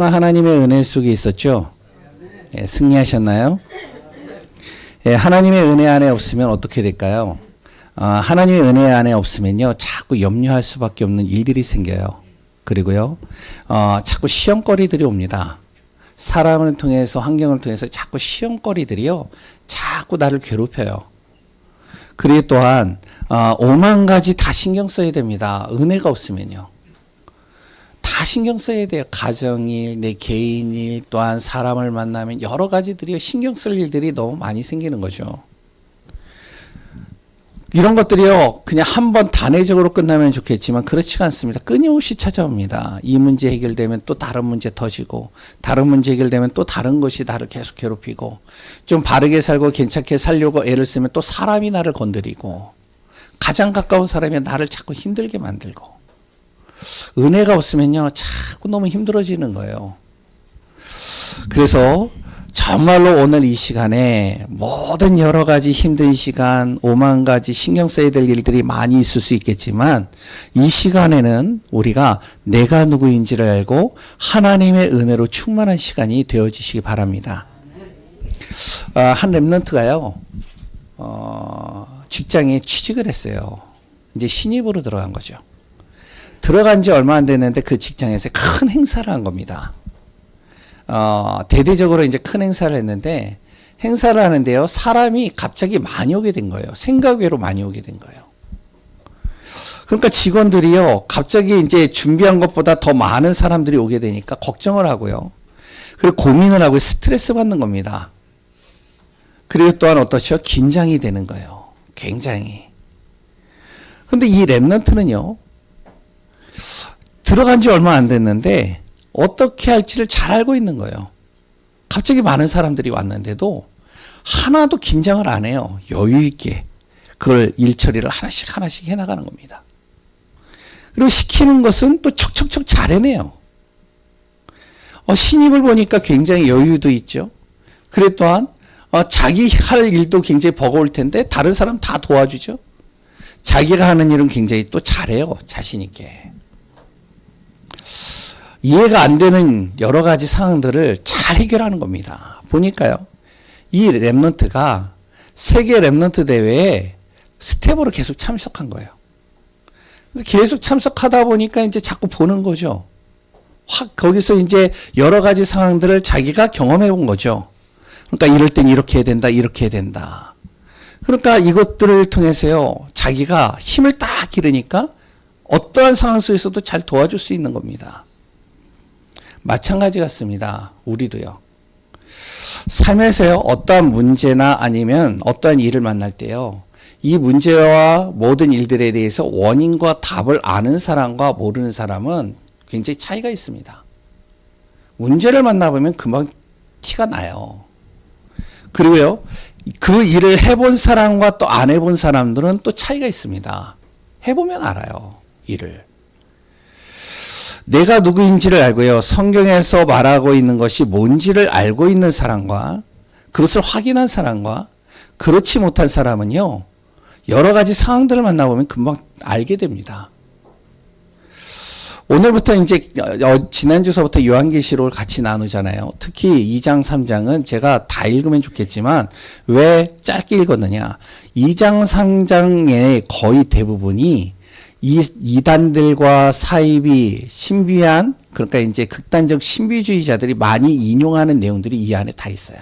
하나님의 은혜 속에 있었죠. 예, 승리하셨나요? 예, 하나님의 은혜 안에 없으면 어떻게 될까요? 하나님의 은혜 안에 없으면요, 자꾸 염려할 수밖에 없는 일들이 생겨요. 그리고요, 자꾸 시험거리들이 옵니다. 사람을 통해서, 환경을 통해서 자꾸 시험거리들이요, 자꾸 나를 괴롭혀요. 그리고 또한 5만 가지 다 신경 써야 됩니다. 은혜가 없으면요. 다 신경 써야 돼요. 가정일, 내 개인일, 또한 사람을 만나면 여러 가지들이 신경 쓸 일들이 너무 많이 생기는 거죠. 이런 것들이요, 그냥 한번 단회적으로 끝나면 좋겠지만 그렇지가 않습니다. 끊임없이 찾아옵니다. 이 문제 해결되면 또 다른 문제 터지고, 다른 문제 해결되면 또 다른 것이 나를 계속 괴롭히고, 좀 바르게 살고 괜찮게 살려고 애를 쓰면 또 사람이 나를 건드리고, 가장 가까운 사람이 나를 자꾸 힘들게 만들고, 은혜가 없으면요, 자꾸 너무 힘들어지는 거예요. 그래서 정말로 오늘 이 시간에 모든 여러 가지 힘든 시간, 5만 가지 신경 써야 될 일들이 많이 있을 수 있겠지만, 이 시간에는 우리가 내가 누구인지를 알고 하나님의 은혜로 충만한 시간이 되어지시기 바랍니다. 한 랩런트가요, 직장에 취직을 했어요. 이제 신입으로 들어간 거죠. 들어간 지 얼마 안 됐는데 그 직장에서 큰 행사를 한 겁니다. 대대적으로 이제 큰 행사를 했는데, 행사를 하는데요, 사람이 갑자기 많이 오게 된 거예요. 생각 외로 많이 오게 된 거예요. 그러니까 직원들이요, 갑자기 이제 준비한 것보다 더 많은 사람들이 오게 되니까 걱정을 하고요. 그리고 고민을 하고 스트레스 받는 겁니다. 그리고 또한 어떻죠? 긴장이 되는 거예요. 굉장히. 근데 이 랩런트는요, 들어간 지 얼마 안 됐는데 어떻게 할지를 잘 알고 있는 거예요. 갑자기 많은 사람들이 왔는데도 하나도 긴장을 안 해요. 여유 있게 그걸 일 처리를 하나씩 하나씩 해나가는 겁니다. 그리고 시키는 것은 또 척척척 잘 해내요. 신입을 보니까 굉장히 여유도 있죠. 그리고 또한 자기 할 일도 굉장히 버거울 텐데 다른 사람 다 도와주죠. 자기가 하는 일은 굉장히 또 잘해요. 자신 있게. 이해가 안 되는 여러 가지 상황들을 잘 해결하는 겁니다. 보니까요, 이 랩런트가 세계 랩런트 대회에 스텝으로 계속 참석한 거예요. 계속 참석하다 보니까 이제 자꾸 보는 거죠. 확 거기서 이제 여러 가지 상황들을 자기가 경험해 본 거죠. 그러니까 이럴 땐 이렇게 해야 된다, 이렇게 해야 된다. 그러니까 이것들을 통해서요, 자기가 힘을 딱 기르니까 어떠한 상황 속에서도 잘 도와줄 수 있는 겁니다. 마찬가지 같습니다. 우리도요. 삶에서요, 어떠한 문제나 아니면 어떠한 일을 만날 때요, 이 문제와 모든 일들에 대해서 원인과 답을 아는 사람과 모르는 사람은 굉장히 차이가 있습니다. 문제를 만나보면 금방 티가 나요. 그리고요, 그 일을 해본 사람과 또 안 해본 사람들은 또 차이가 있습니다. 해보면 알아요, 일을. 내가 누구인지를 알고요, 성경에서 말하고 있는 것이 뭔지를 알고 있는 사람과 그것을 확인한 사람과 그렇지 못한 사람은요, 여러 가지 상황들을 만나보면 금방 알게 됩니다. 오늘부터 이제 지난주서부터 요한계시록을 같이 나누잖아요. 특히 2장 3장은 제가 다 읽으면 좋겠지만 왜 짧게 읽었느냐, 2장 3장의 거의 대부분이 이 이단들과 사이비, 신비한, 그러니까 이제 극단적 신비주의자들이 많이 인용하는 내용들이 이 안에 다 있어요.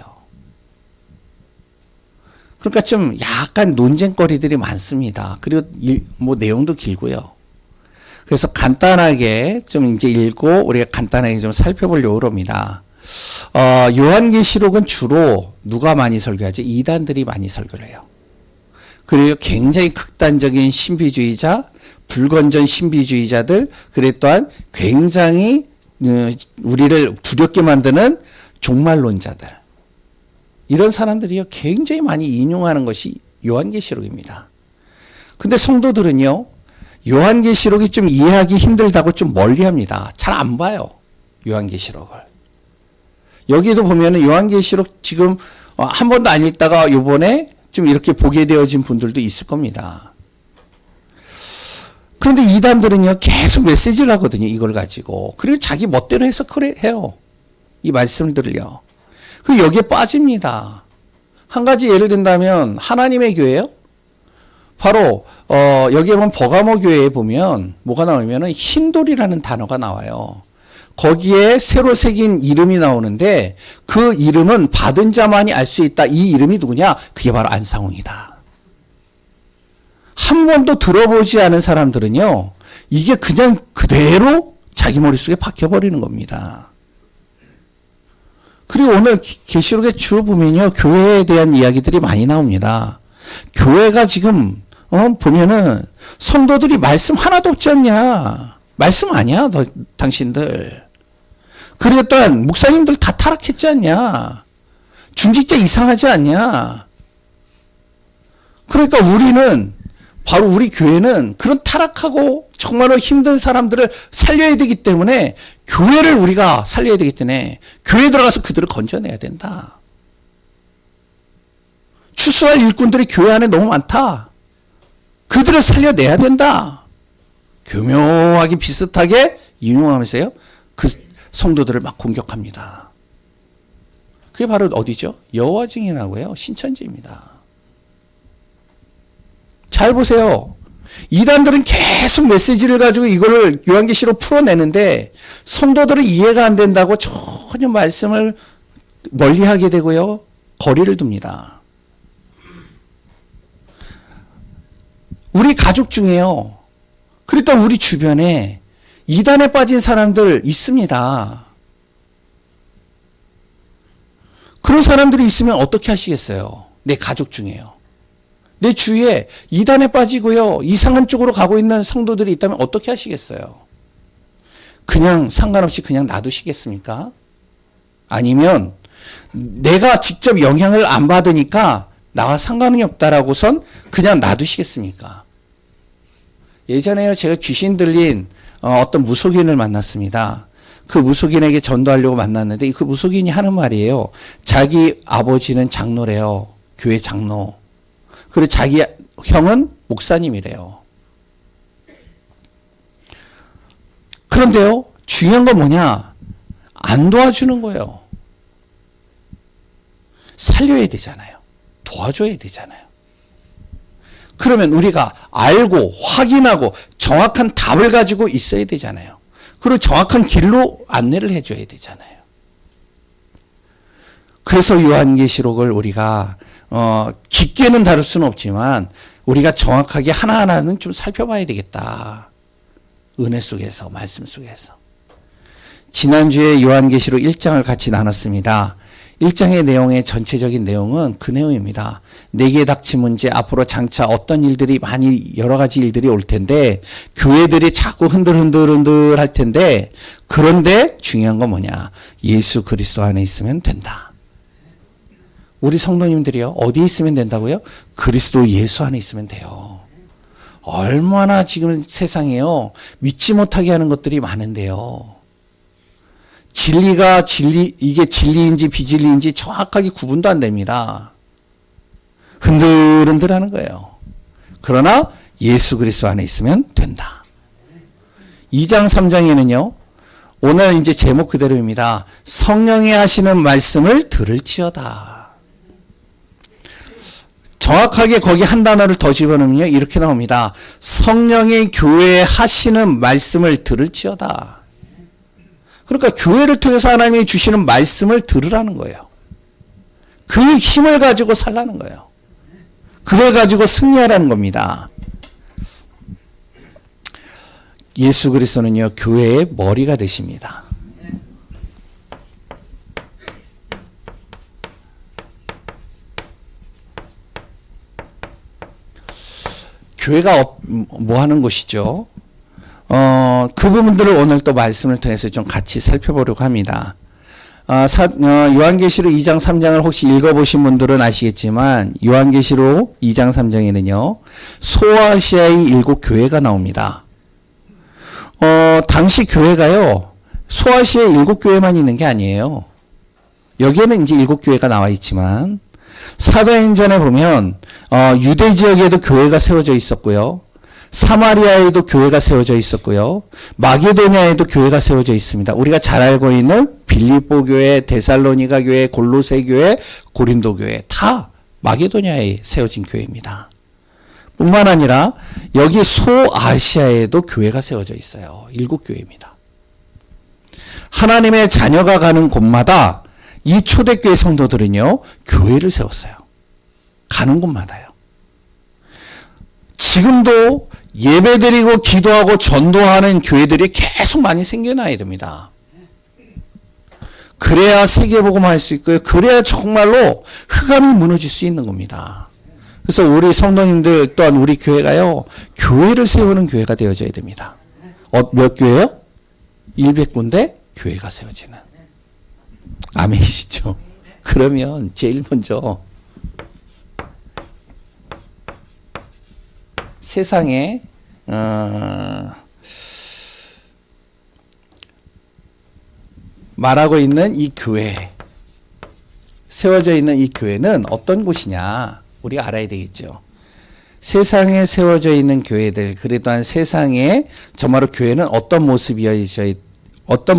그러니까 좀 약간 논쟁거리들이 많습니다. 그리고 뭐 내용도 길고요. 그래서 간단하게 좀 이제 읽고 우리가 간단하게 좀 살펴보려고 합니다. 요한계시록은 주로 누가 많이 설교하죠? 이단들이 많이 설교를 해요. 그리고 굉장히 극단적인 신비주의자, 불건전 신비주의자들, 그리고 또한 굉장히 우리를 두렵게 만드는 종말론자들, 이런 사람들이요, 굉장히 많이 인용하는 것이 요한계시록입니다. 근데 성도들은요, 요한계시록이 좀 이해하기 힘들다고 좀 멀리합니다. 잘 안 봐요, 요한계시록을. 여기도 보면은 요한계시록 지금 한 번도 안 읽다가 요번에 좀 이렇게 보게 되어진 분들도 있을 겁니다. 그런데 이단들은요, 계속 메시지를 하거든요, 이걸 가지고. 그리고 자기 멋대로 해석을 해요. 이 말씀들을요. 그 여기에 빠집니다. 한 가지 예를 든다면 하나님의 교회요. 바로 여기에 보면 버가모 교회에 보면 뭐가 나오면은 흰돌이라는 단어가 나와요. 거기에 새로 새긴 이름이 나오는데 그 이름은 받은 자만이 알 수 있다. 이 이름이 누구냐? 그게 바로 안상홍이다. 한 번도 들어보지 않은 사람들은요. 이게 그냥 그대로 자기 머릿속에 박혀버리는 겁니다. 그리고 오늘 계시록의 주 보면요. 교회에 대한 이야기들이 많이 나옵니다. 교회가 지금 보면은 성도들이 말씀 하나도 없지 않냐. 말씀 아니야 당신들. 그리고 또한 목사님들 다 타락했지 않냐. 중직자 이상하지 않냐. 그러니까 우리는 바로 우리 교회는 그런 타락하고 정말로 힘든 사람들을 살려야 되기 때문에 교회를 우리가 살려야 되기 때문에 교회에 들어가서 그들을 건져내야 된다. 추수할 일꾼들이 교회 안에 너무 많다. 그들을 살려내야 된다. 교묘하게 비슷하게 인용하면서요. 그 성도들을 막 공격합니다. 그게 바로 어디죠? 여호와 증인하고요. 신천지입니다. 잘 보세요. 이단들은 계속 메시지를 가지고 이거를 요한계시로 풀어내는데 성도들은 이해가 안 된다고 전혀 말씀을 멀리하게 되고요. 거리를 둡니다. 우리 가족 중에요. 그리고 우리 주변에 이단에 빠진 사람들 있습니다. 그런 사람들이 있으면 어떻게 하시겠어요? 내 가족 중에요. 내 주위에 이단에 빠지고요. 이상한 쪽으로 가고 있는 성도들이 있다면 어떻게 하시겠어요? 그냥 상관없이 그냥 놔두시겠습니까? 아니면 내가 직접 영향을 안 받으니까 나와 상관이 없다라고선 그냥 놔두시겠습니까? 예전에요. 제가 귀신 들린 어떤 무속인을 만났습니다. 그 무속인에게 전도하려고 만났는데 그 무속인이 하는 말이에요. 자기 아버지는 장로래요. 교회 장로. 그리고 자기 형은 목사님이래요. 그런데요, 중요한 건 뭐냐? 안 도와주는 거예요. 살려야 되잖아요. 도와줘야 되잖아요. 그러면 우리가 알고 확인하고 정확한 답을 가지고 있어야 되잖아요. 그리고 정확한 길로 안내를 해줘야 되잖아요. 그래서 요한계시록을 우리가 깊게는 다룰 수는 없지만 우리가 정확하게 하나하나는 좀 살펴봐야 되겠다. 은혜 속에서, 말씀 속에서. 지난주에 요한계시록 1장을 같이 나눴습니다. 1장의 내용의 전체적인 내용은 그 내용입니다. 내게 닥친 문제, 앞으로 장차 어떤 일들이 많이 여러 가지 일들이 올 텐데 교회들이 자꾸 흔들흔들 할 텐데 그런데 중요한 건 뭐냐? 예수 그리스도 안에 있으면 된다. 우리 성도님들이요. 어디에 있으면 된다고요? 그리스도 예수 안에 있으면 돼요. 얼마나 지금 세상에요. 믿지 못하게 하는 것들이 많은데요. 이게 진리인지 비진리인지 정확하게 구분도 안 됩니다. 흔들흔들 하는 거예요. 그러나 예수 그리스도 안에 있으면 된다. 2장 3장에는요. 오늘 이제 제목 그대로입니다. 성령이 하시는 말씀을 들을지어다. 정확하게 거기 한 단어를 더 집어넣으면요. 이렇게 나옵니다. 성령이 교회에 하시는 말씀을 들을지어다. 그러니까 교회를 통해서 하나님이 주시는 말씀을 들으라는 거예요. 그 힘을 가지고 살라는 거예요. 그래 가지고 승리하라는 겁니다. 예수 그리스도는요. 교회의 머리가 되십니다. 교회가 뭐 하는 곳이죠? 그 부분들을 오늘 또 말씀을 통해서 좀 같이 살펴보려고 합니다. 요한계시록 2장 3장을 혹시 읽어보신 분들은 아시겠지만 요한계시록 2장 3장에는요. 소아시아의 7 교회가 나옵니다. 당시 교회가요. 소아시아의 7 교회만 있는 게 아니에요. 여기에는 이제 7 교회가 나와 있지만 사도행전에 보면 유대 지역에도 교회가 세워져 있었고요. 사마리아에도 교회가 세워져 있었고요. 마게도냐에도 교회가 세워져 있습니다. 우리가 잘 알고 있는 빌립보 교회, 데살로니가 교회, 골로새 교회, 고린도 교회 다 마게도냐에 세워진 교회입니다. 뿐만 아니라 여기 소아시아에도 교회가 세워져 있어요. 7교회입니다. 하나님의 자녀가 가는 곳마다 이 초대교회 성도들은요, 교회를 세웠어요. 가는 곳마다요. 지금도 예배드리고 기도하고 전도하는 교회들이 계속 많이 생겨나야 됩니다. 그래야 세계복음 할 수 있고요. 그래야 정말로 흑암이 무너질 수 있는 겁니다. 그래서 우리 성도님들 또한 우리 교회가요, 교회를 세우는 교회가 되어져야 됩니다. 몇 교회요? 100군데 교회가 세워지는. 아멘이시죠? 그러면 제일 먼저 세상에 말하고 있는 이 교회, 세워져 있는 이 교회는 어떤 곳이냐 우리가 알아야 되겠죠. 세상에 세워져 있는 교회들, 그러한 세상에 정말로 교회는 어떤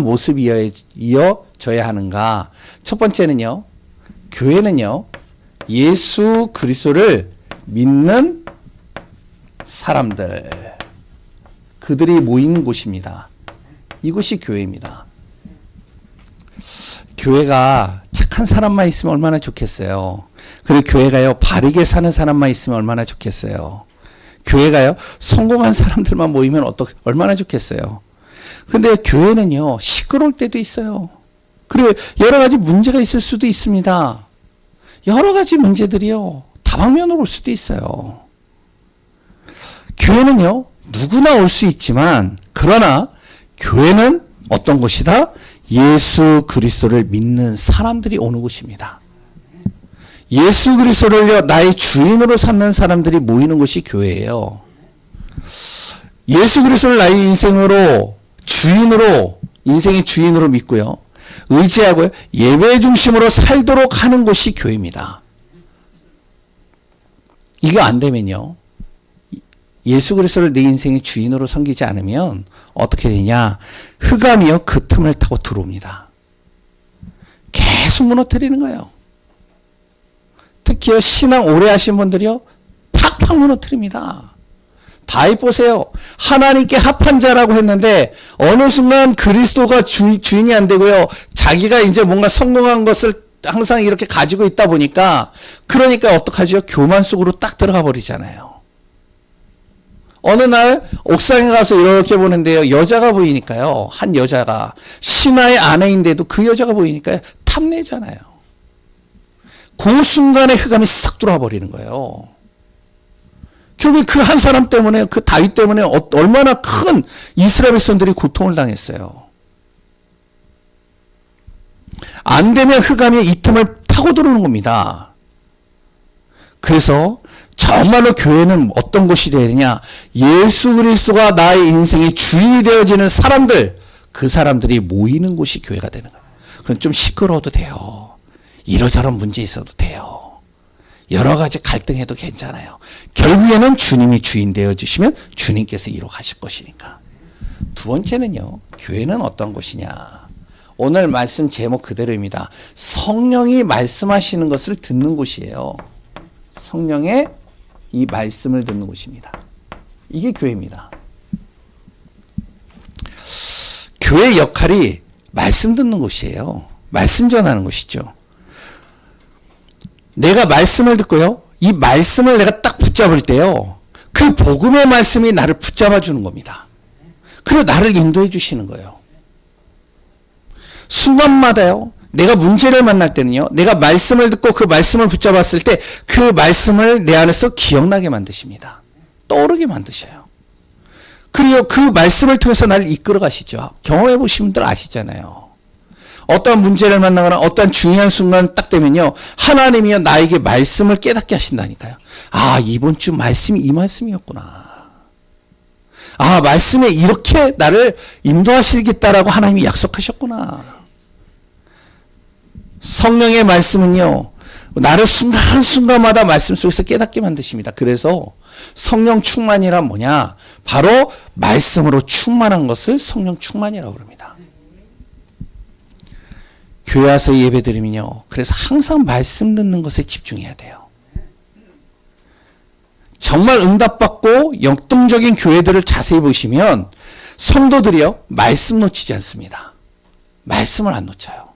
모습이어져야 하는가. 첫 번째는요, 교회는요, 예수 그리스도를 믿는 사람들, 그들이 모이는 곳입니다. 이곳이 교회입니다. 교회가 착한 사람만 있으면 얼마나 좋겠어요. 그리고 교회가요, 바르게 사는 사람만 있으면 얼마나 좋겠어요. 교회가요, 성공한 사람들만 모이면 얼마나 좋겠어요. 근데 교회는요, 시끄러울 때도 있어요. 그리고 여러 가지 문제가 있을 수도 있습니다. 여러 가지 문제들이요, 다방면으로 올 수도 있어요. 교회는요, 누구나 올 수 있지만, 그러나 교회는 어떤 곳이다? 예수 그리스도를 믿는 사람들이 오는 곳입니다. 예수 그리스도를 나의 주인으로 삼는 사람들이 모이는 곳이 교회예요. 예수 그리스도를 나의 인생으로 주인으로, 인생의 주인으로 믿고요, 의지하고요, 예배 중심으로 살도록 하는 곳이 교회입니다. 이거 안 되면요, 예수 그리스도를 내 인생의 주인으로 섬기지 않으면 어떻게 되냐? 흑암이요, 그 틈을 타고 들어옵니다. 계속 무너뜨리는 거예요. 특히요, 신앙 오래 하신 분들이요, 팍팍 무너뜨립니다. 다윗 보세요. 하나님께 합한 자라고 했는데 어느 순간 그리스도가 주인이 안 되고요, 자기가 이제 뭔가 성공한 것을 항상 이렇게 가지고 있다 보니까, 그러니까 어떡하죠? 교만 속으로 딱 들어가 버리잖아요. 어느 날 옥상에 가서 이렇게 보는데요, 여자가 보이니까요, 한 여자가 신하의 아내인데도 그 여자가 보이니까 탐내잖아요. 그 순간에 흑암이 싹 들어와 버리는 거예요. 결국 그 한 사람 때문에, 그 다윗 때문에 얼마나 큰 이스라엘 백성들이 고통을 당했어요. 안 되면 흑암이 이 틈을 타고 들어오는 겁니다. 그래서 정말로 교회는 어떤 곳이 되어야 되냐? 예수 그리스도가 나의 인생의 주인이 되어지는 사람들, 그 사람들이 모이는 곳이 교회가 되는 거예요. 그럼 좀 시끄러워도 돼요. 이러저런 문제 있어도 돼요. 여러 가지 갈등해도 괜찮아요. 결국에는 주님이 주인 되어주시면 주님께서 이루어가실 것이니까. 두 번째는요, 교회는 어떤 곳이냐? 오늘 말씀 제목 그대로입니다. 성령이 말씀하시는 것을 듣는 곳이에요. 성령의 이 말씀을 듣는 곳입니다. 이게 교회입니다. 교회의 역할이 말씀 듣는 곳이에요. 말씀 전하는 곳이죠. 내가 말씀을 듣고요, 이 말씀을 내가 딱 붙잡을 때요, 그 복음의 말씀이 나를 붙잡아 주는 겁니다. 그리고 나를 인도해 주시는 거예요. 순간마다요, 내가 문제를 만날 때는요, 내가 말씀을 듣고 그 말씀을 붙잡았을 때 그 말씀을 내 안에서 기억나게 만드십니다. 떠오르게 만드셔요. 그리고 그 말씀을 통해서 나를 이끌어 가시죠. 경험해 보신 분들 아시잖아요. 어떠한 문제를 만나거나 어떠한 중요한 순간 딱 되면요, 하나님이요, 나에게 말씀을 깨닫게 하신다니까요. 아, 이번 주 말씀이 이 말씀이었구나. 아, 말씀에 이렇게 나를 인도하시겠다라고 하나님이 약속하셨구나. 성령의 말씀은요, 나를 순간순간마다 말씀 속에서 깨닫게 만드십니다. 그래서 성령 충만이란 뭐냐? 바로 말씀으로 충만한 것을 성령 충만이라고 그럽니다. 교회 와서 예배 드리면요. 그래서 항상 말씀 듣는 것에 집중해야 돼요. 정말 응답받고 역동적인 교회들을 자세히 보시면 성도들이요. 말씀 놓치지 않습니다. 말씀을 안 놓쳐요.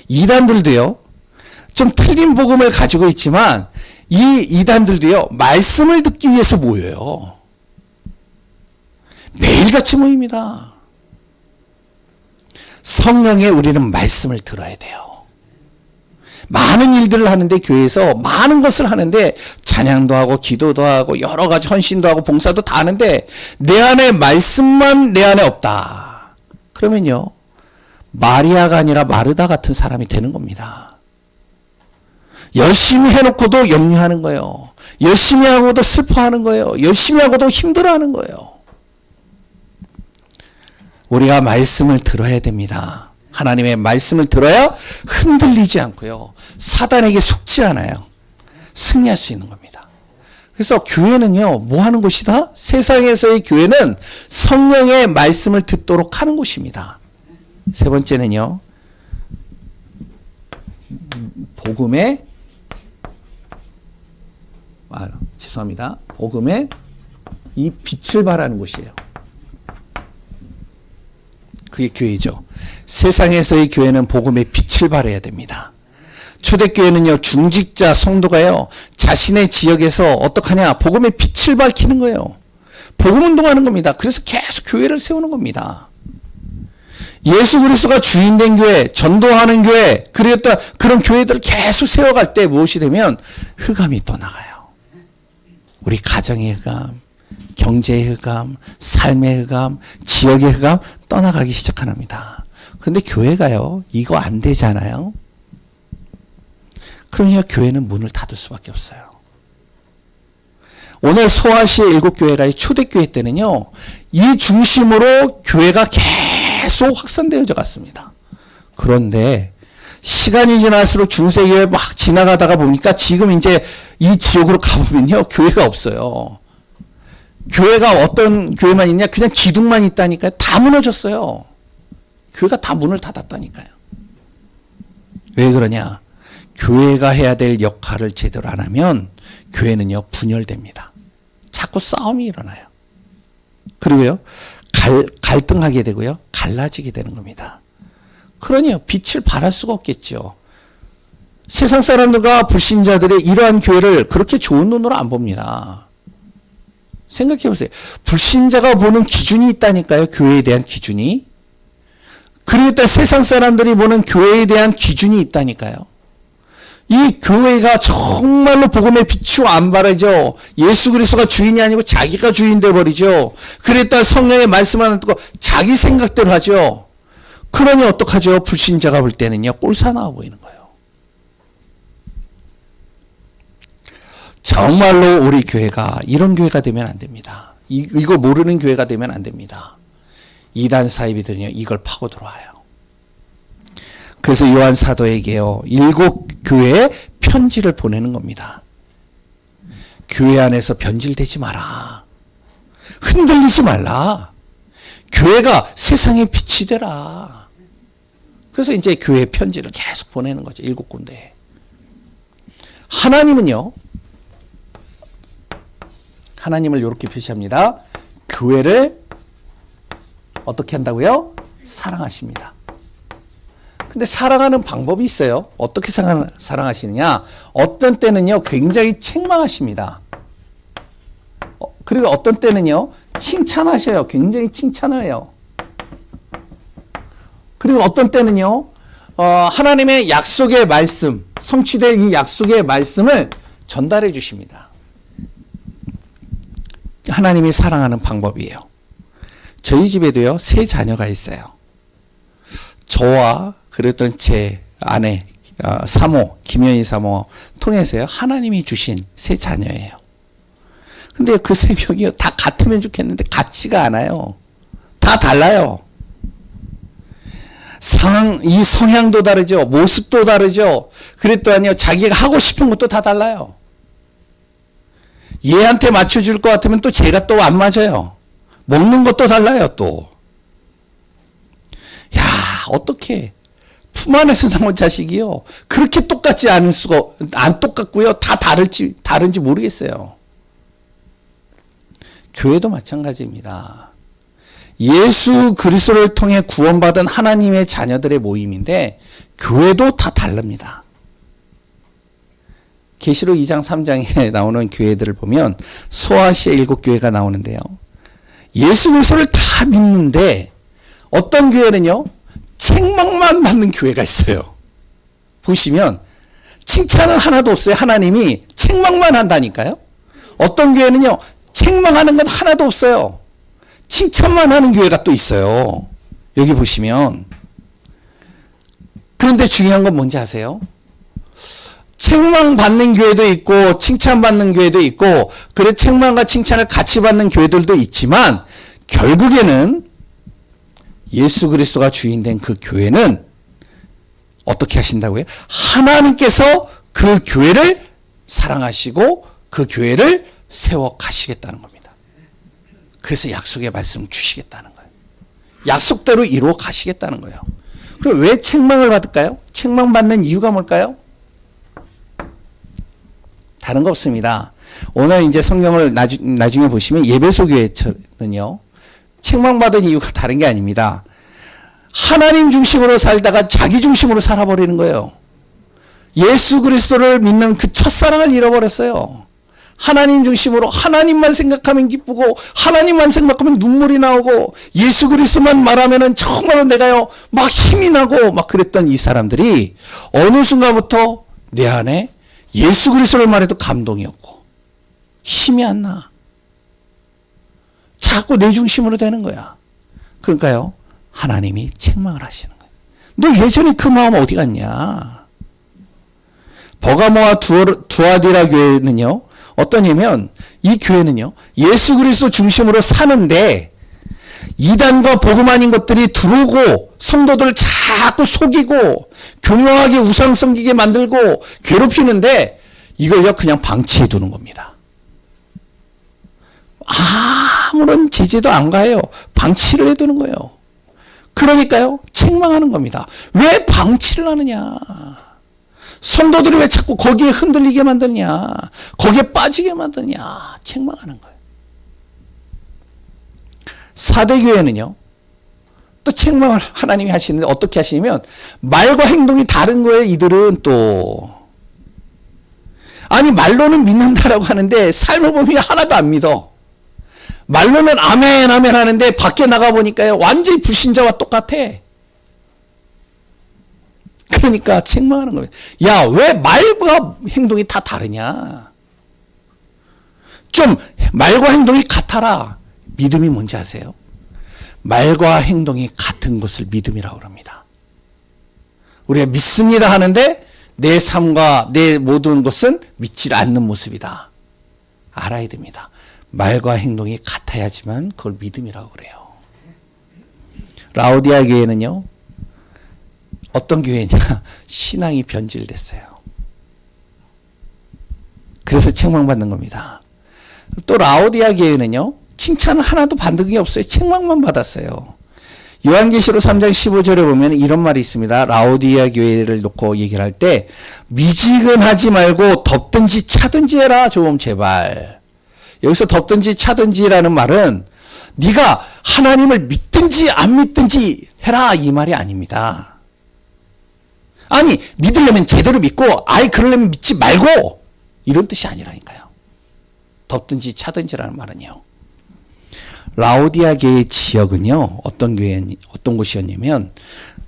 이단들도요. 좀 틀린 복음을 가지고 있지만 이 이단들도요. 말씀을 듣기 위해서 모여요. 매일같이 모입니다. 성령의 우리는 말씀을 들어야 돼요. 많은 일들을 하는데 교회에서 많은 것을 하는데 찬양도 하고 기도도 하고 여러 가지 헌신도 하고 봉사도 다 하는데 내 안에 말씀만 내 안에 없다. 그러면요. 마리아가 아니라 마르다 같은 사람이 되는 겁니다. 열심히 해놓고도 염려하는 거예요. 열심히 하고도 슬퍼하는 거예요. 열심히 하고도 힘들어하는 거예요. 우리가 말씀을 들어야 됩니다. 하나님의 말씀을 들어야 흔들리지 않고요. 사단에게 속지 않아요. 승리할 수 있는 겁니다. 그래서 교회는요. 뭐 하는 곳이다? 세상에서의 교회는 성령의 말씀을 듣도록 하는 곳입니다. 세 번째는요. 복음의 죄송합니다. 복음의 이 빛을 발하는 곳이에요. 그게 교회죠. 세상에서의 교회는 복음의 빛을 발해야 됩니다. 초대교회는요, 중직자 성도가요, 자신의 지역에서 어떡하냐, 복음의 빛을 밝히는 거예요. 복음 운동하는 겁니다. 그래서 계속 교회를 세우는 겁니다. 예수 그리스도가 주인된 교회, 전도하는 교회, 그랬던 그런 교회들을 계속 세워갈 때 무엇이 되면 흑암이 떠나가요. 우리 가정의 흑암, 경제의 흑암, 삶의 흑암, 지역의 흑암 떠나가기 시작합니다. 그런데 교회가요, 이거 안 되잖아요. 그러니까 교회는 문을 닫을 수밖에 없어요. 오늘 소아시의 7교회가 초대교회 때는요, 이 중심으로 교회가 계속 확산되어져 갔습니다. 그런데 시간이 지날수록 중세교회 막 지나가다가 보니까 지금 이제 이 지역으로 가보면요, 교회가 없어요. 교회가 어떤 교회만 있냐? 그냥 기둥만 있다니까요. 다 무너졌어요. 교회가 다 문을 닫았다니까요. 왜 그러냐? 교회가 해야 될 역할을 제대로 안 하면 교회는요, 분열됩니다. 자꾸 싸움이 일어나요. 그리고요, 갈등하게 되고요, 갈라지게 되는 겁니다. 그러니요, 빛을 발할 수가 없겠죠. 세상 사람들과 불신자들이 이러한 교회를 그렇게 좋은 눈으로 안 봅니다. 생각해 보세요. 불신자가 보는 기준이 있다니까요, 교회에 대한 기준이. 그리고 또 세상 사람들이 보는 교회에 대한 기준이 있다니까요. 이 교회가 정말로 복음의 빛으로 안 바라죠. 예수 그리스도가 주인이 아니고 자기가 주인 돼버리죠. 그랬다 성령의 말씀을 안 듣고 자기 생각대로 하죠. 그러니 어떡하죠? 불신자가 볼 때는요, 꼴사나워 보이는 거예요. 정말로 우리 교회가 이런 교회가 되면 안 됩니다. 이거 모르는 교회가 되면 안 됩니다. 이단 사이비들은요, 이걸 파고 들어와요. 그래서 요한 사도에게요, 7교회에 편지를 보내는 겁니다. 교회 안에서 변질되지 마라. 흔들리지 말라. 교회가 세상의 빛이 되라. 그래서 이제 교회 편지를 계속 보내는 거죠. 7군데. 하나님을 이렇게 표시합니다. 교회를 어떻게 한다고요? 사랑하십니다. 근데 사랑하는 방법이 있어요. 어떻게 사랑하시느냐? 어떤 때는요, 굉장히 책망하십니다. 그리고 어떤 때는요, 칭찬하셔요. 굉장히 칭찬해요. 그리고 어떤 때는요, 하나님의 약속의 말씀, 성취될 이 약속의 말씀을 전달해 주십니다. 하나님이 사랑하는 방법이에요. 저희 집에도요, 3 자녀가 있어요. 저와 그랬던 제 아내, 사모, 김연희 사모 통해서요, 하나님이 주신 3 자녀예요. 근데 그 3명이요, 다 같으면 좋겠는데 같지가 않아요. 다 달라요. 이 성향도 다르죠. 모습도 다르죠. 그랬더니요, 자기가 하고 싶은 것도 다 달라요. 얘한테 맞춰줄 것 같으면 또 제가 또 안 맞아요. 먹는 것도 달라요, 또. 야, 어떻게 품 안에서 나온 자식이요. 그렇게 똑같지 않을 수가, 안 똑같고요. 다 다른지 모르겠어요. 교회도 마찬가지입니다. 예수 그리스도를 통해 구원받은 하나님의 자녀들의 모임인데 교회도 다 다릅니다. 계시록 2장 3장에 나오는 교회들을 보면 소아시아 7교회가 나오는데요. 예수 그리스도를 다 믿는데 어떤 교회는요. 책망만 받는 교회가 있어요. 보시면 칭찬은 하나도 없어요. 하나님이 책망만 한다니까요. 어떤 교회는요. 책망하는 건 하나도 없어요. 칭찬만 하는 교회가 또 있어요. 여기 보시면. 그런데 중요한 건 뭔지 아세요? 책망받는 교회도 있고 칭찬받는 교회도 있고 그래 책망과 칭찬을 같이 받는 교회들도 있지만 결국에는 예수 그리스도가 주인된 그 교회는 어떻게 하신다고요? 하나님께서 그 교회를 사랑하시고 그 교회를 세워 가시겠다는 겁니다. 그래서 약속의 말씀을 주시겠다는 거예요. 약속대로 이루어 가시겠다는 거예요. 그럼 왜 책망을 받을까요? 책망받는 이유가 뭘까요? 다른 거 없습니다. 오늘 이제 성경을 나중에 보시면 예배소 교회는요, 책망받은 이유가 다른 게 아닙니다. 하나님 중심으로 살다가 자기 중심으로 살아버리는 거예요. 예수 그리스도를 믿는 그 첫사랑을 잃어버렸어요. 하나님 중심으로 하나님만 생각하면 기쁘고 하나님만 생각하면 눈물이 나오고 예수 그리스도만 말하면은 정말로 내가요 막 힘이 나고 막 그랬던 이 사람들이 어느 순간부터 내 안에 예수 그리스도를 말해도 감동이 없고 힘이 안 나. 자꾸 내 중심으로 되는 거야. 그러니까요. 하나님이 책망을 하시는 거예요. 너 예전에 그 마음 어디 갔냐. 버가모와 두아디라 교회는요. 어떠냐면 이 교회는요. 예수 그리스도 중심으로 사는데 이단과 복음 아닌 것들이 들어오고 성도들을 자꾸 속이고 교묘하게 우상 섬기게 만들고 괴롭히는데 이걸요 그냥 방치해 두는 겁니다. 아무런 제재도 안 가요. 방치를 해두는 거예요. 그러니까요 책망하는 겁니다. 왜 방치를 하느냐. 성도들이 왜 자꾸 거기에 흔들리게 만드냐. 거기에 빠지게 만드냐. 책망하는 거예요. 사대교회는요. 또 책망을 하나님이 하시는데 어떻게 하시냐면 말과 행동이 다른 거예요. 이들은 또. 아니 말로는 믿는다라고 하는데 삶을 보면 하나도 안 믿어. 말로는 아멘 아멘 하는데 밖에 나가보니까요. 완전히 불신자와 똑같아. 그러니까 책망하는 거예요. 야, 왜 말과 행동이 다 다르냐. 좀 말과 행동이 같아라. 믿음이 뭔지 아세요? 말과 행동이 같은 것을 믿음이라고 합니다. 우리가 믿습니다 하는데 내 삶과 내 모든 것은 믿지 않는 모습이다. 알아야 됩니다. 말과 행동이 같아야지만 그걸 믿음이라고 그래요. 라오디아 교회는요. 어떤 교회냐. 신앙이 변질됐어요. 그래서 책망받는 겁니다. 또 라오디아 교회는요. 칭찬을 하나도 받은 게 없어요. 책망만 받았어요. 요한계시록 3장 15절에 보면 이런 말이 있습니다. 라오디아 교회를 놓고 얘기를 할 때 미지근하지 말고 덥든지 차든지 해라 좀 제발. 여기서 덥든지 차든지라는 말은 네가 하나님을 믿든지 안 믿든지 해라 이 말이 아닙니다. 아니 믿으려면 제대로 믿고 아예 그러려면 믿지 말고 이런 뜻이 아니라니까요. 덥든지 차든지라는 말은요. 라오디아 교회 지역은요. 어떤 곳이었냐면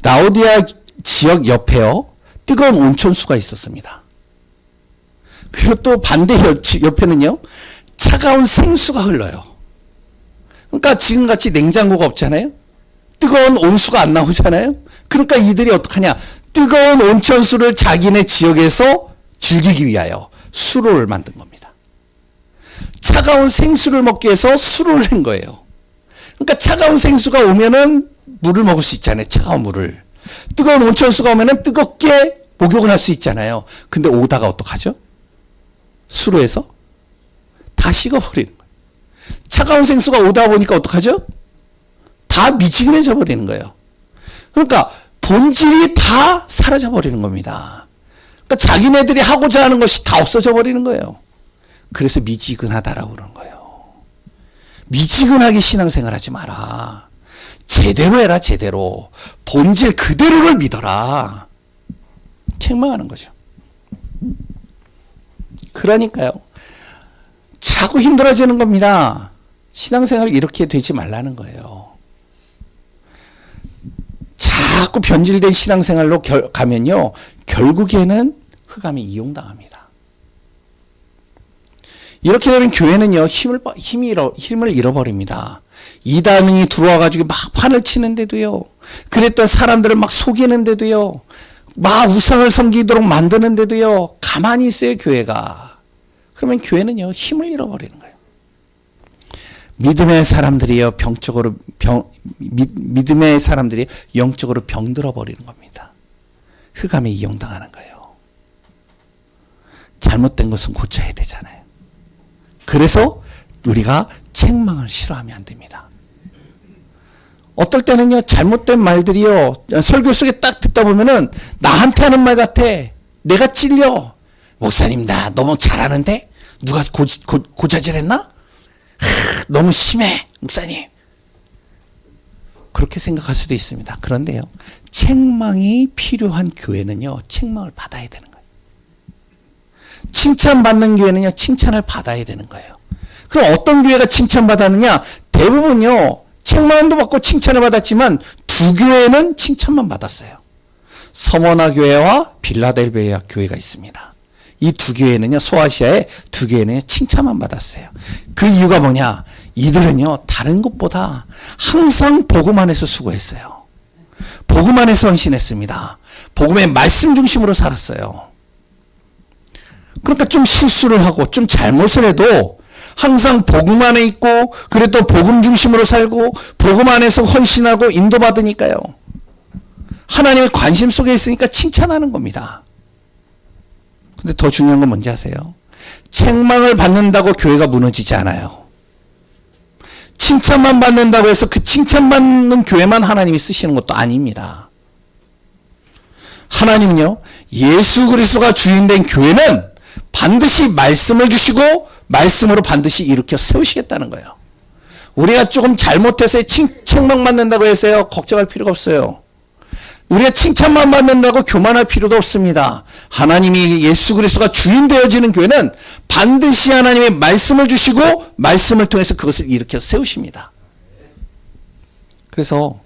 라오디아 지역 옆에요. 뜨거운 온천수가 있었습니다. 그리고 또 반대 옆에는요. 차가운 생수가 흘러요. 그러니까 지금같이 냉장고가 없잖아요. 뜨거운 온수가 안 나오잖아요. 그러니까 이들이 어떡하냐. 뜨거운 온천수를 자기네 지역에서 즐기기 위하여 수로를 만든 겁니다. 차가운 생수를 먹기 위해서 수로를 한 거예요. 그러니까 차가운 생수가 오면은 물을 먹을 수 있잖아요. 차가운 물을. 뜨거운 온천수가 오면은 뜨겁게 목욕을 할 수 있잖아요. 근데 오다가 어떡하죠? 수로에서 다 식어버리는 거예요. 차가운 생수가 오다 보니까 어떡하죠? 다 미지근해져 버리는 거예요. 그러니까 본질이 다 사라져 버리는 겁니다. 그러니까 자기네들이 하고자 하는 것이 다 없어져 버리는 거예요. 그래서 미지근하다라고 그러는 거예요. 미지근하게 신앙생활 하지 마라. 제대로 해라, 제대로. 본질 그대로를 믿어라. 책망하는 거죠. 그러니까요. 자꾸 힘들어지는 겁니다. 신앙생활 이렇게 되지 말라는 거예요. 자꾸 변질된 신앙생활로 가면요. 결국에는 흑암에 이용당합니다. 이렇게 되면 교회는요. 힘을 잃어버립니다. 이단이 들어와가지고 막 판을 치는데도요. 그랬던 사람들을 막 속이는데도요. 막 우상을 섬기도록 만드는데도요. 가만히 있어요, 교회가. 그러면 교회는요. 힘을 잃어버리는 거예요. 믿음의 사람들이요. 믿음의 사람들이 영적으로 병들어 버리는 겁니다. 흑암에 이용당하는 거예요. 잘못된 것은 고쳐야 되잖아요. 그래서 우리가 책망을 싫어하면 안 됩니다. 어떨 때는요, 잘못된 말들이요, 설교 속에 딱 듣다 보면은, 나한테 하는 말 같아. 내가 찔려. 목사님, 나 너무 잘하는데? 누가 고자질했나? 너무 심해, 목사님. 그렇게 생각할 수도 있습니다. 그런데요, 책망이 필요한 교회는요, 책망을 받아야 되는 거예요. 칭찬받는 교회는요, 칭찬을 받아야 되는 거예요. 그럼 어떤 교회가 칭찬받았느냐? 대부분요, 책망도 받고 칭찬을 받았지만 두 교회는 칭찬만 받았어요. 서머나 교회와 빌라델비아 교회가 있습니다. 이 두 교회는요, 소아시아의 두 교회는 칭찬만 받았어요. 그 이유가 뭐냐? 이들은요, 다른 것보다 항상 복음 안에서 수고했어요. 복음 안에서 헌신했습니다. 복음의 말씀 중심으로 살았어요. 그러니까 좀 실수를 하고 좀 잘못을 해도 항상 복음 안에 있고, 그래도 복음 중심으로 살고, 복음 안에서 헌신하고 인도받으니까요. 하나님의 관심 속에 있으니까 칭찬하는 겁니다. 근데 더 중요한 건 뭔지 아세요? 책망을 받는다고 교회가 무너지지 않아요. 칭찬만 받는다고 해서 그 칭찬받는 교회만 하나님이 쓰시는 것도 아닙니다. 하나님은요, 예수 그리스도가 주인된 교회는 반드시 말씀을 주시고 말씀으로 반드시 일으켜 세우시겠다는 거예요. 우리가 조금 잘못해서 책망 받는다고 해서요, 걱정할 필요가 없어요. 우리가 칭찬만 받는다고 교만할 필요도 없습니다. 하나님이 예수 그리스도가 주인 되어지는 교회는 반드시 하나님의 말씀을 주시고 말씀을 통해서 그것을 일으켜 세우십니다. 그래서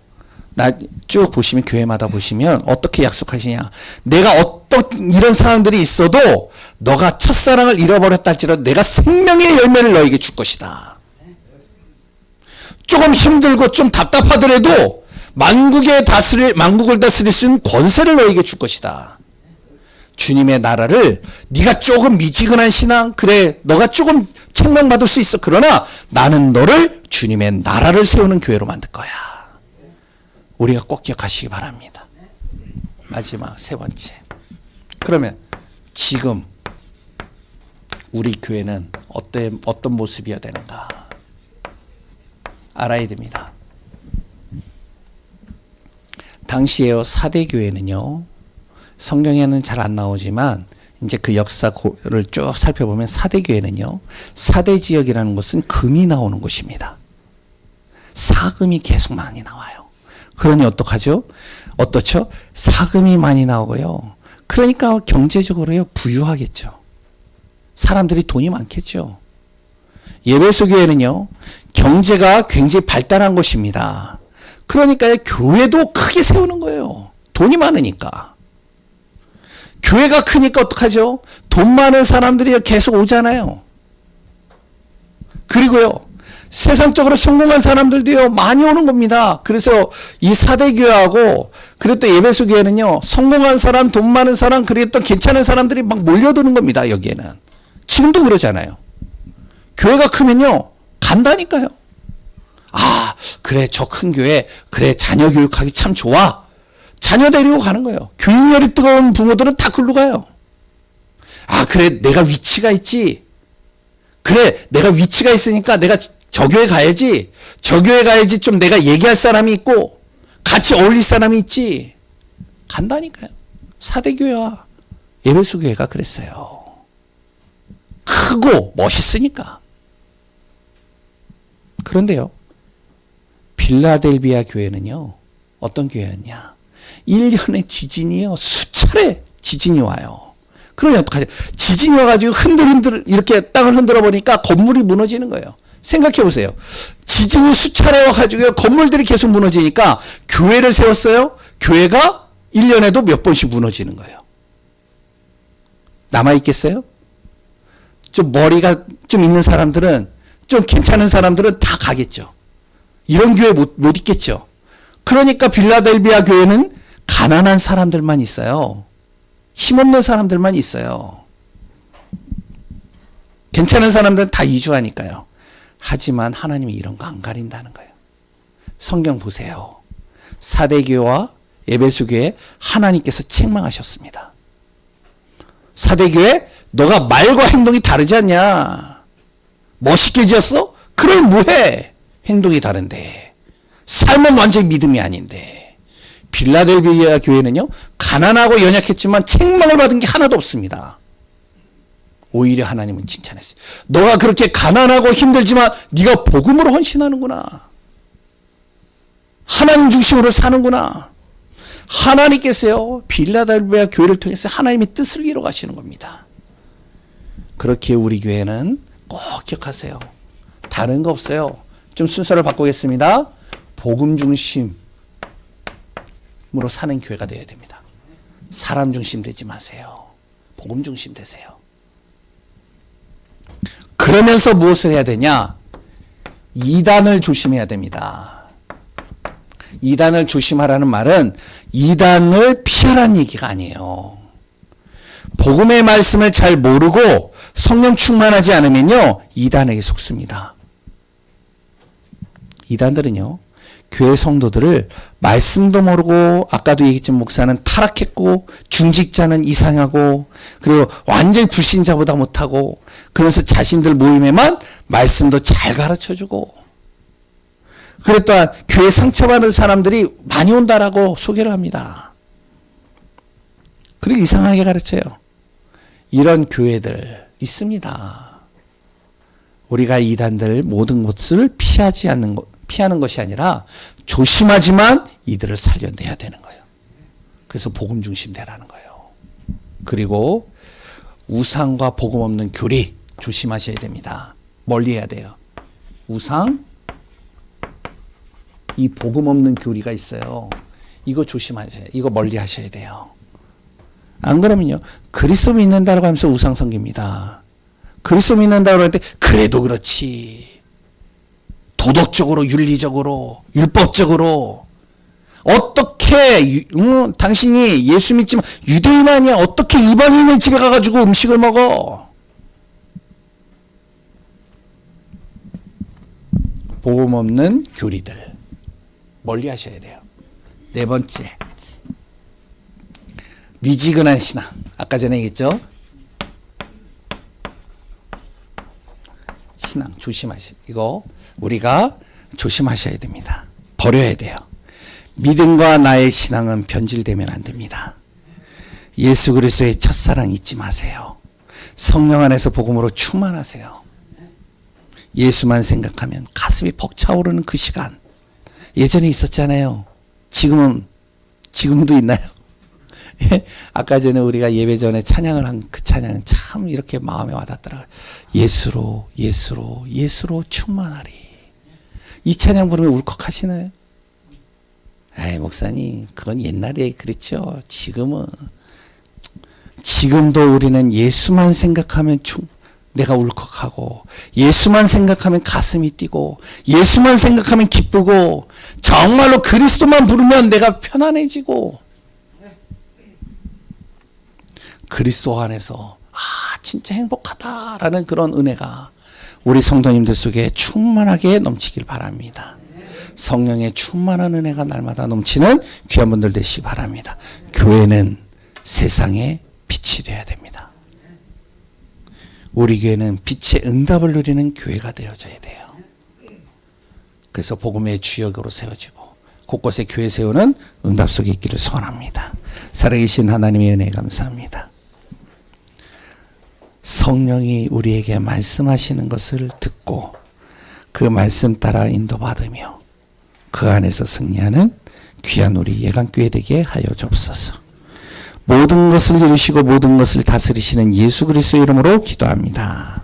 쭉 보시면, 교회마다 보시면 어떻게 약속하시냐? 내가 어떤 이런 상황들이 있어도 너가 첫사랑을 잃어버렸다 할지라도 내가 생명의 열매를 너에게 줄 것이다. 조금 힘들고 좀 답답하더라도 만국을 다스릴 수 있는 권세를 너에게 줄 것이다. 주님의 나라를, 네가 조금 미지근한 신앙, 그래 너가 조금 책망받을 수 있어. 그러나 나는 너를 주님의 나라를 세우는 교회로 만들 거야. 우리가 꼭 기억하시기 바랍니다. 마지막 세 번째. 그러면 지금 우리 교회는 어떤 모습이어야 되는가 알아야 됩니다. 당시에요, 사대 교회는요, 성경에는 잘 안 나오지만 이제 그 역사를 쭉 살펴보면 사대 교회는요, 사대 지역이라는 것은 금이 나오는 곳입니다. 사금이 계속 많이 나와요. 그러니 어떡하죠? 어떻죠? 사금이 많이 나오고요. 그러니까 경제적으로요, 부유하겠죠. 사람들이 돈이 많겠죠. 예배소 교회는요, 경제가 굉장히 발달한 곳입니다. 그러니까 교회도 크게 세우는 거예요. 돈이 많으니까. 교회가 크니까 어떡하죠? 돈 많은 사람들이 계속 오잖아요. 그리고요, 세상적으로 성공한 사람들도요, 많이 오는 겁니다. 그래서 이 사대교회하고, 그리고 또 예배소 교회는요, 성공한 사람, 돈 많은 사람, 그리고 또 괜찮은 사람들이 막 몰려드는 겁니다, 여기에는. 지금도 그러잖아요. 교회가 크면요, 간다니까요. 아, 그래, 저 큰 교회, 그래, 자녀 교육하기 참 좋아. 자녀 데리고 가는 거예요. 교육열이 뜨거운 부모들은 다 글로 가요. 아, 그래, 내가 위치가 있지. 그래, 내가 위치가 있으니까 내가 저 교회 가야지. 저 교회 가야지 좀 내가 얘기할 사람이 있고 같이 어울릴 사람이 있지. 간다니까요. 사대교회와 에베소 교회가 그랬어요. 크고 멋있으니까. 그런데요, 빌라델비아 교회는요, 어떤 교회였냐? 1년에 지진이요, 수차례 지진이 와요. 그러면 어떡하죠? 지진이 와가지고 흔들흔들 이렇게 땅을 흔들어 보니까 건물이 무너지는 거예요. 생각해 보세요. 지진이 수차례 와가지고 건물들이 계속 무너지니까 교회를 세웠어요. 교회가 1년에도 몇 번씩 무너지는 거예요. 남아있겠어요? 좀 머리가 좀 있는 사람들은, 좀 괜찮은 사람들은 다 가겠죠. 이런 교회 못 있겠죠. 그러니까 빌라델비아 교회는 가난한 사람들만 있어요. 힘없는 사람들만 있어요. 괜찮은 사람들은 다 이주하니까요. 하지만 하나님이 이런 거 안 가린다는 거예요. 성경 보세요. 사대교회와 에베소교회 하나님께서 책망하셨습니다. 사대교회, 너가 말과 행동이 다르지 않냐? 멋있게 지었어? 그럼 뭐해? 행동이 다른데. 삶은 완전히 믿음이 아닌데. 빌라델비아 교회는요, 가난하고 연약했지만 책망을 받은 게 하나도 없습니다. 오히려 하나님은 칭찬했어요. 너가 그렇게 가난하고 힘들지만 네가 복음으로 헌신하는구나. 하나님 중심으로 사는구나. 하나님께서요, 빌라델비아 교회를 통해서 하나님의 뜻을 이루어 가시는 겁니다. 그렇게 우리 교회는 꼭 기억하세요. 다른 거 없어요. 좀 순서를 바꾸겠습니다. 복음 중심으로 사는 교회가 되어야 됩니다. 사람 중심 되지 마세요. 복음 중심 되세요. 그러면서 무엇을 해야 되냐? 이단을 조심해야 됩니다. 이단을 조심하라는 말은 이단을 피하라는 얘기가 아니에요. 복음의 말씀을 잘 모르고 성령 충만하지 않으면요, 이단에게 속습니다. 이단들은요, 교회 성도들을 말씀도 모르고, 아까도 얘기했지만 목사는 타락했고, 중직자는 이상하고, 그리고 완전히 불신자보다 못하고, 그래서 자신들 모임에만 말씀도 잘 가르쳐주고, 그리고 또한 교회 상처받은 사람들이 많이 온다라고 소개를 합니다. 그리고 이상하게 가르쳐요. 이런 교회들 있습니다. 우리가 이단들 모든 것을 피하는 것이 아니라 조심하지만 이들을 살려내야 되는 거예요. 그래서 복음 중심 되라는 거예요. 그리고 우상과 복음 없는 교리 조심하셔야 됩니다. 멀리 해야 돼요. 우상, 이 복음 없는 교리가 있어요. 이거 조심하셔야 돼요. 이거 멀리 하셔야 돼요. 안 그러면요, 그리스도 믿는다고 하면서 우상 섬깁니다. 그리스도 믿는다고 할 때 그래도 그렇지, 도덕적으로, 윤리적으로, 율법적으로 어떻게 당신이 예수 믿지만 유대인 아니야, 어떻게 이방인의 집에 가가지고 음식을 먹어? 복음 없는 교리들 멀리 하셔야 돼요. 네 번째, 미지근한 신앙. 아까 전에 얘기했죠? 신앙 조심하셔야, 이거 우리가 조심하셔야 됩니다. 버려야 돼요. 믿음과 나의 신앙은 변질되면 안 됩니다. 예수 그리스도의 첫사랑 잊지 마세요. 성령 안에서 복음으로 충만하세요. 예수만 생각하면 가슴이 벅차오르는 그 시간, 예전에 있었잖아요. 지금도 있나요? 아까 전에 우리가 예배 전에 찬양을 한 그 찬양은 참 이렇게 마음에 와닿더라고요. 예수로 충만하리. 이 찬양 부르면 울컥하시나요? 에이, 목사님, 그건 옛날에 그랬죠. 지금도 우리는 예수만 생각하면 내가 울컥하고, 예수만 생각하면 가슴이 뛰고, 예수만 생각하면 기쁘고, 정말로 그리스도만 부르면 내가 편안해지고, 그리스도 안에서 진짜 행복하다라는 그런 은혜가 우리 성도님들 속에 충만하게 넘치길 바랍니다. 성령의 충만한 은혜가 날마다 넘치는 귀한 분들 되시기 바랍니다. 교회는 세상의 빛이 되어야 됩니다. 우리 교회는 빛의 응답을 누리는 교회가 되어져야 돼요. 그래서 복음의 주역으로 세워지고 곳곳에 교회 세우는 응답 속에 있기를 소원합니다. 살아계신 하나님의 은혜 감사합니다. 성령이 우리에게 말씀하시는 것을 듣고 그 말씀 따라 인도받으며 그 안에서 승리하는 귀한 우리 예강교회 되게 하여 주옵소서. 모든 것을 이루시고 모든 것을 다스리시는 예수 그리스도의 이름으로 기도합니다.